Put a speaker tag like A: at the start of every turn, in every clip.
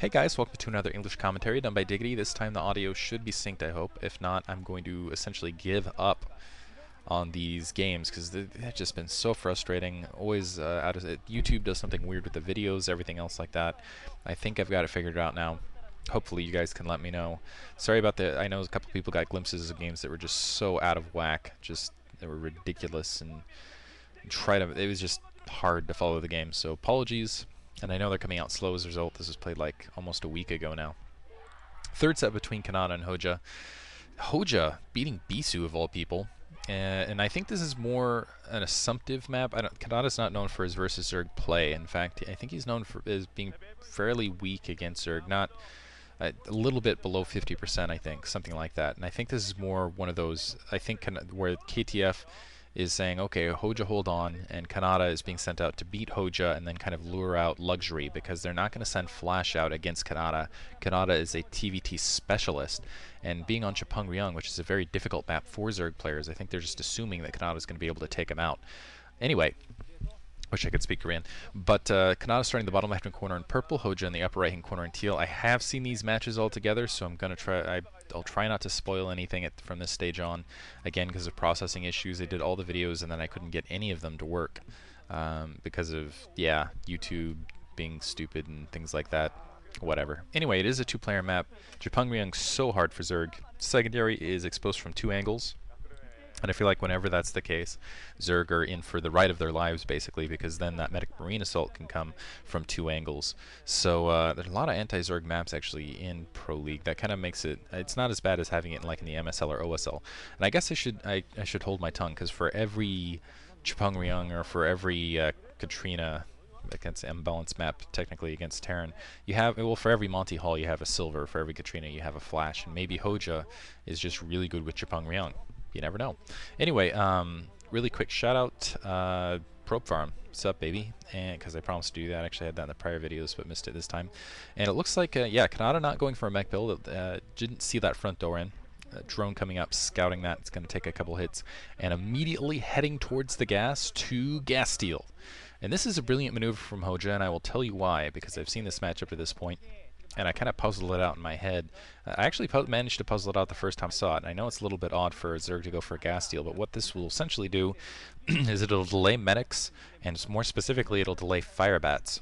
A: Hey guys, welcome to another English commentary done by Diggity. This time the audio should be synced, I hope. If not, I'm going to essentially give up on these games because they've just been so frustrating. Always out of it. YouTube does something weird with the videos, everything else like that. I think I've got it figured out now. Hopefully you guys can let me know. Sorry about that. I know a couple people got glimpses of games that were just so out of whack. Just they were ridiculous and it was just hard to follow the game. So apologies. And I know they're coming out slow as a result. This was played like almost a week ago now. Third set between Canata and HoeJJa. HoeJJa beating Bisu of all people. And I think this is more an assumptive map. Canata's not known for his versus Zerg play. In fact, I think he's known for as being fairly weak against Zerg. Not a little bit below 50%, I think. Something like that. And I think this is more one of those, I think, where KTF is saying, okay, HoeJJa hold on, and Canata is being sent out to beat HoeJJa and then kind of lure out Luxury, because they're not going to send Flash out against Canata. Canata is a TVT specialist, and being on Chupung Ryeoung, which is a very difficult map for Zerg players, I think they're just assuming that Canata is going to be able to take him out. Anyway, wish I could speak Korean. But Canata starting the bottom left-hand corner in purple, HoeJJa in the upper right-hand corner in teal. I have seen these matches all together, so I'm going to try. I'll try not to spoil anything from this stage on. Again, because of processing issues, I did all the videos and then I couldn't get any of them to work because of, yeah, YouTube being stupid and things like that. Whatever. Anyway, it is a two-player map. Chupung Ryeoung's so hard for Zerg. Secondary is exposed from two angles. And I feel like whenever that's the case, Zerg are in for the ride of their lives, basically, because then that Medic Marine Assault can come from two angles. So there's a lot of anti-Zerg maps, actually, in Pro League. That kind of makes it, it's not as bad as having it like in the MSL or OSL. And I guess I should hold my tongue, because for every Chupung Ryeoung or for every Katrina against M-Balance map, technically against Terran, you have, well, for every Monty Hall you have a silver, for every Katrina you have a flash, and maybe HoeJJa is just really good with Chupung Ryeoung. You never know. Anyway, really quick shout out, Probe Farm. What's up, baby? And because I promised to do that, actually I had that in the prior videos, but missed it this time. And it looks like, yeah, Canata not going for a mech build. Didn't see that front door in. Drone coming up, scouting that. It's going to take a couple hits, and immediately heading towards the gas to gas steal. And this is a brilliant maneuver from HoeJJa, and I will tell you why, because I've seen this match up to this point. And I kind of puzzled it out in my head. I actually managed to puzzle it out the first time I saw it. I know it's a little bit odd for Zerg to go for a gas steal, but what this will essentially do is it'll delay medics, and more specifically, it'll delay fire bats.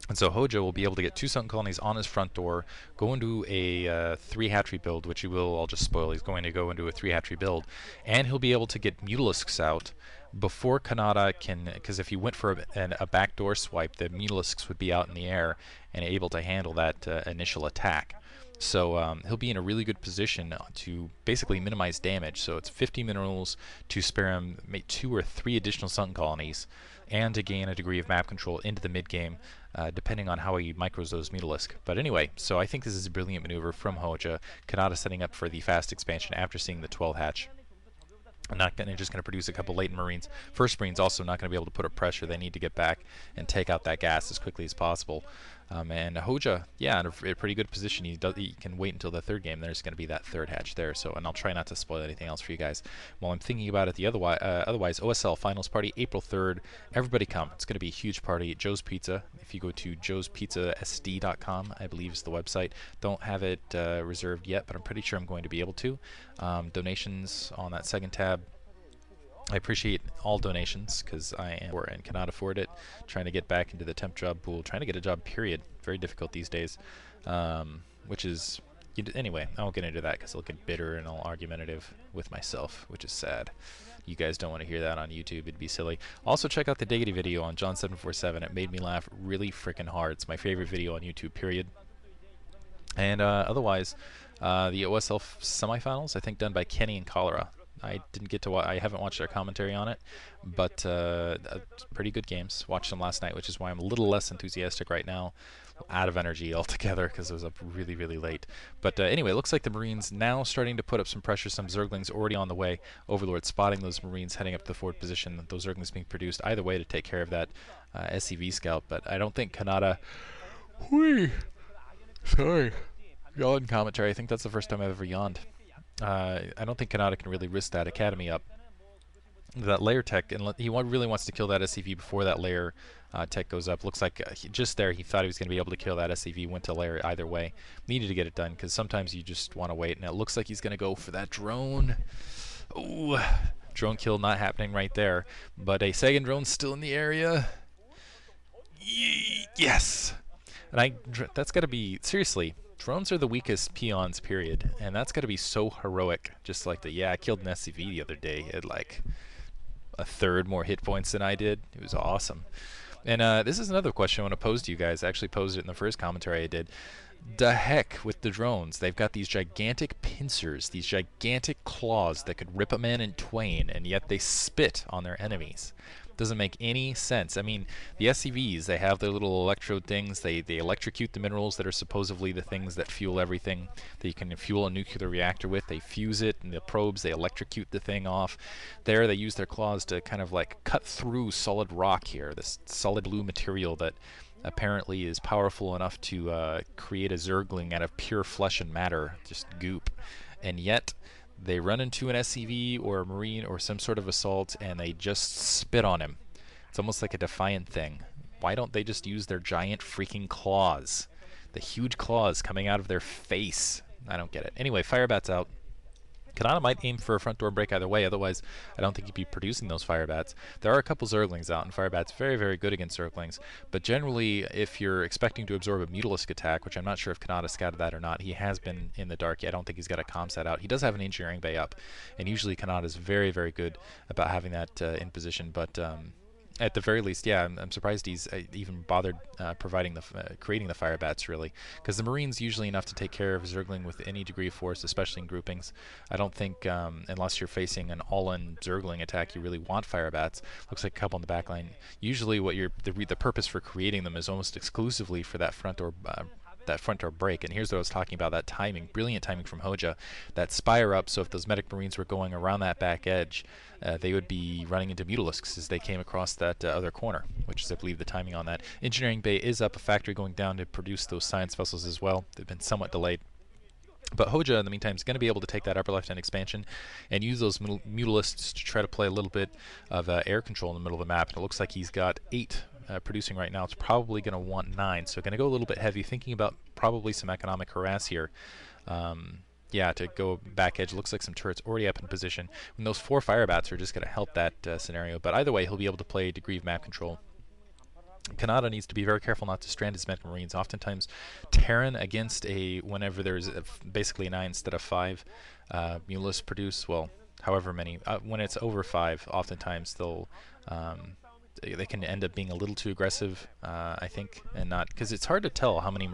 A: And so HoeJJa will be able to get two Sunken Colonies on his front door, go into a 3 hatchery build, which he will, I'll just spoil, he's going to go into a 3 hatchery build, and he'll be able to get Mutalisks out before Canata can, because if he went for a backdoor swipe, the Mutalisks would be out in the air and able to handle that initial attack. So he'll be in a really good position to basically minimize damage. So it's 50 minerals to spare him 2 or 3 additional Sunken Colonies, and to gain a degree of map control into the mid-game, depending on how he micros those Mutalisk. But anyway, so I think this is a brilliant maneuver from HoeJJa. Canata setting up for the fast expansion after seeing the 12 hatch. Just going to produce a couple latent Marines. First Marine's also not going to be able to put up pressure. They need to get back and take out that gas as quickly as possible. And HoeJJa, yeah, in a pretty good position. He can wait until the third game. There's going to be that third hatch there. So, and I'll try not to spoil anything else for you guys while I'm thinking about it. Otherwise, OSL Finals Party, April 3rd. Everybody come. It's going to be a huge party at Joe's Pizza. If you go to joespizzasd.com, I believe is the website. Don't have it reserved yet, but I'm pretty sure I'm going to be able to. Donations on that second tab. I appreciate all donations because I am poor and cannot afford it. Trying to get back into the temp job pool, trying to get a job, period. Very difficult these days. Which is, anyway, I won't get into that because I'll get bitter and all argumentative with myself, which is sad. You guys don't want to hear that on YouTube. It'd be silly. Also, check out the Diggity video on John747. It made me laugh really freaking hard. It's my favorite video on YouTube, period. And otherwise, the OSL semifinals, I think, done by Kenny and Cholera. I didn't get to I haven't watched their commentary on it, but pretty good games. Watched them last night, which is why I'm a little less enthusiastic right now. Out of energy altogether because I was up really, really late. But anyway, it looks like the Marines now starting to put up some pressure. Some Zerglings already on the way. Overlord spotting those Marines heading up to the forward position. Those Zerglings being produced either way to take care of that SCV scout. But I don't think Canata... Sorry. Yawn commentary. I think that's the first time I've ever yawned. I don't think Canata can really risk that Academy up that layer tech, and he really wants to kill that SCV before that layer tech goes up. Looks like just there he thought he was going to be able to kill that SCV, went to layer either way. Needed to get it done because sometimes you just want to wait, and it looks like he's going to go for that drone. Ooh, drone kill not happening right there, but a second drone still in the area. Yes! And that's got to be, seriously, drones are the weakest peons, period, and that's got to be so heroic. Just like I killed an SCV the other day at like a third more hit points than I did. It was awesome. And this is another question I want to pose to you guys. I actually posed it in the first commentary I did. The heck with the drones. They've got these gigantic pincers, these gigantic claws that could rip a man in twain, and yet they spit on their enemies. Doesn't make any sense. I mean, the SCVs, they have their little electrode things. They electrocute the minerals that are supposedly the things that fuel everything that you can fuel a nuclear reactor with. They fuse it, and the probes, they electrocute the thing off. There, they use their claws to kind of like cut through solid rock here, this solid blue material that apparently is powerful enough to create a Zergling out of pure flesh and matter, just goop. And yet, they run into an SCV or a Marine or some sort of assault and they just spit on him. It's almost like a defiant thing. Why don't they just use their giant freaking claws? The huge claws coming out of their face. I don't get it. Anyway, Firebat's out. Canata might aim for a front door break either way, otherwise I don't think he'd be producing those Firebats. There are a couple Zerglings out, and Firebat's very, very good against Zerglings, but generally if you're expecting to absorb a Mutalisk attack, which I'm not sure if Canata scouted that or not, he has been in the dark. I don't think he's got a comm set out. He does have an engineering bay up, and usually Canata's very, very good about having that in position, but at the very least, yeah, I'm surprised he's even bothered creating the Firebats, really, because the Marine's usually enough to take care of Zergling with any degree of force, especially in groupings. I don't think, unless you're facing an all-in Zergling attack, you really want Firebats. Looks like a couple in the back line. Usually what the purpose for creating them is almost exclusively for that front door break, and here's what I was talking about, that timing, brilliant timing from HoeJJa, that spire up, so if those medic Marines were going around that back edge, they would be running into Mutalisks as they came across that other corner, which is, I believe, the timing on that. Engineering bay is up, a factory going down to produce those science vessels as well. They've been somewhat delayed. But HoeJJa, in the meantime, is going to be able to take that upper left-hand expansion and use those Mutalisks to try to play a little bit of air control in the middle of the map. And it looks like he's got 8 producing right now. It's probably going to want 9, so going to go a little bit heavy, thinking about probably some economic harass here. Yeah, to go back edge. Looks like some turrets already up in position. And those 4 Firebats are just going to help that scenario. But either way, he'll be able to play a degree of map control. Canata needs to be very careful not to strand his medic Marines. Oftentimes, Terran against whenever there's basically 9 instead of 5 Mutalisks produce, well, however many. When it's over 5, oftentimes they can end up being a little too aggressive, I think, and not, because it's hard to tell how many